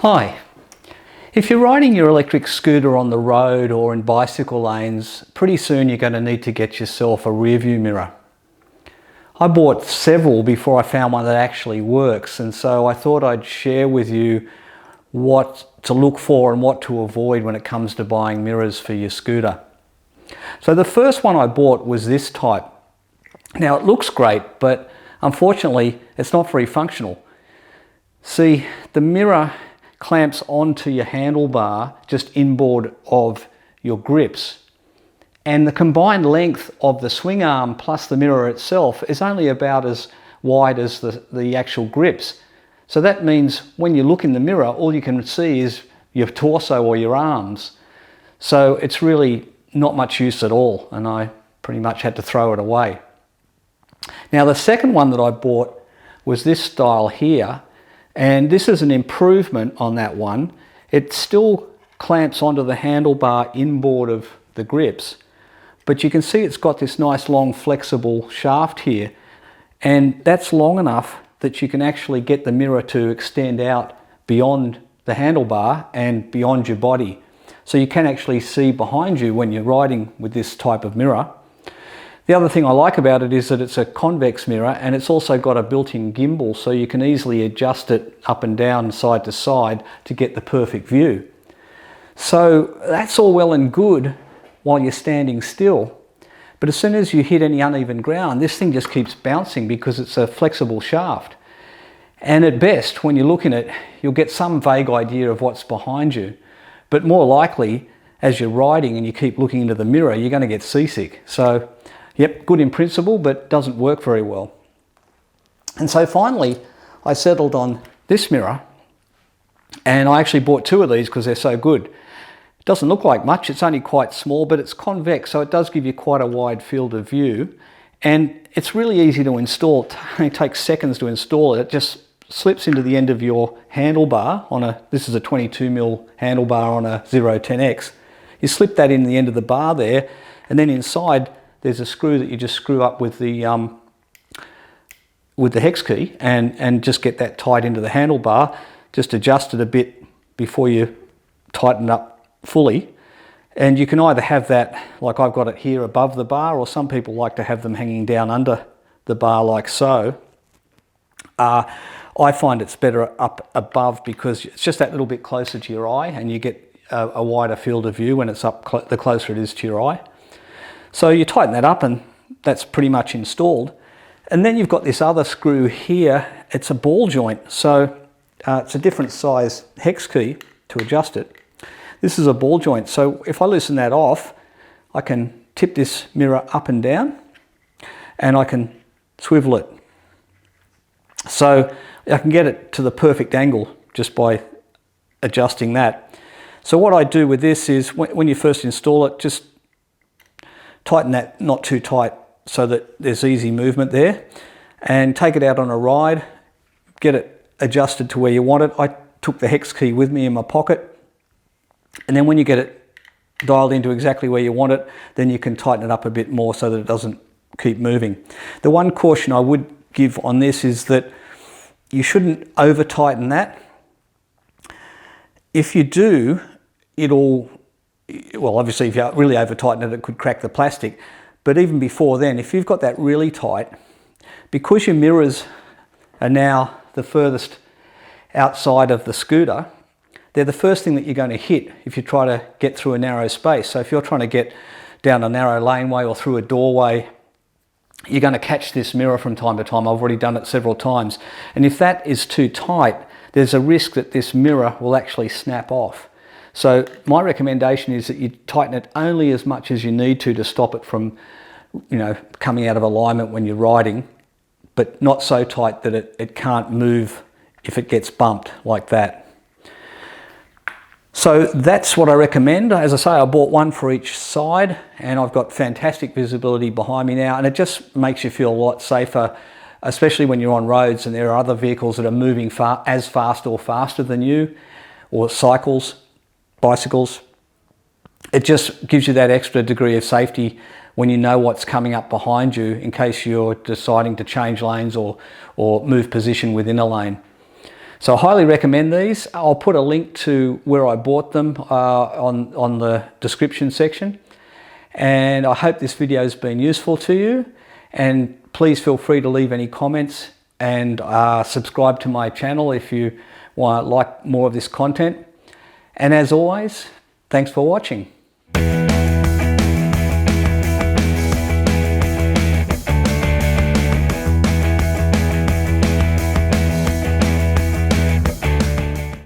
Hi. If you're riding your electric scooter on the road or in bicycle lanes, pretty soon you're going to need to get yourself a rear view mirror. I bought several before I found one that actually works, and so I thought I'd share with you what to look for and what to avoid when it comes to buying mirrors for your scooter. So the first one I bought was this type. Now it looks great, but unfortunately it's not very functional. See, the mirror clamps onto your handlebar just inboard of your grips, and the combined length of the swing arm plus the mirror itself is only about as wide as the actual grips. So that means when you look in the mirror, all you can see is your torso or your arms. So it's really not much use at all, and I pretty much had to throw it away. Now the second one that I bought was this style here, and this is an improvement on that one. It still clamps onto the handlebar inboard of the grips, but you can see it's got this nice long flexible shaft here, and that's long enough that you can actually get the mirror to extend out beyond the handlebar and beyond your body. So you can actually see behind you when you're riding with this type of mirror. The other thing I like about it is that it's a convex mirror, and it's also got a built-in gimbal, so you can easily adjust it up and down, side to side, to get the perfect view. So that's all well and good while you're standing still, but as soon as you hit any uneven ground, this thing just keeps bouncing because it's a flexible shaft. And at best, when you look in it, you'll get some vague idea of what's behind you, but more likely, as you're riding and you keep looking into the mirror, you're going to get seasick. So yep, good in principle, but doesn't work very well. And so finally, I settled on this mirror, and I actually bought two of these because they're so good. It doesn't look like much, it's only quite small, but it's convex, so it does give you quite a wide field of view. And it's really easy to install. It only takes seconds to install it. It just slips into the end of your handlebar this is a 22mm handlebar on a 010X. You slip that in the end of the bar there, and then inside there's a screw that you just screw up with the hex key and just get that tight into the handlebar. Just adjust it a bit before you tighten up fully. And you can either have that, like I've got it here above the bar, or some people like to have them hanging down under the bar like so. I find it's better up above because it's just that little bit closer to your eye, and you get a wider field of view when it's up the closer it is to your eye. So you tighten that up, and that's pretty much installed. And then you've got this other screw here. It's a ball joint, so it's a different size hex key to adjust it. This is a ball joint, so if I loosen that off, I can tip this mirror up and down, and I can swivel it. So I can get it to the perfect angle just by adjusting that. So what I do with this is, when you first install it, just tighten that not too tight so that there's easy movement there, and take it out on a ride, get it adjusted to where you want it. I took the hex key with me in my pocket, and then when you get it dialed into exactly where you want it, then you can tighten it up a bit more so that it doesn't keep moving. The one caution I would give on this is that you shouldn't over tighten that. If you do, well, obviously if you really over tighten it, it could crack the plastic. But even before then, if you've got that really tight, because your mirrors are now the furthest outside of the scooter, they're the first thing that you're going to hit if you try to get through a narrow space. So if you're trying to get down a narrow laneway or through a doorway, you're going to catch this mirror from time to time. I've already done it several times. And if that is too tight, there's a risk that this mirror will actually snap off. So my recommendation is that you tighten it only as much as you need to stop it from, coming out of alignment when you're riding, but not so tight that it can't move if it gets bumped like that. So that's what I recommend. As I say, I bought one for each side, and I've got fantastic visibility behind me now, and it just makes you feel a lot safer, especially when you're on roads and there are other vehicles that are moving as fast or faster than you, or cycles, bicycles. It just gives you that extra degree of safety when you know what's coming up behind you in case you're deciding to change lanes or move position within a lane. So I highly recommend these. I'll put a link to where I bought them on the description section. And I hope this video has been useful to you. And please feel free to leave any comments and subscribe to my channel if you want like more of this content. And as always, thanks for watching.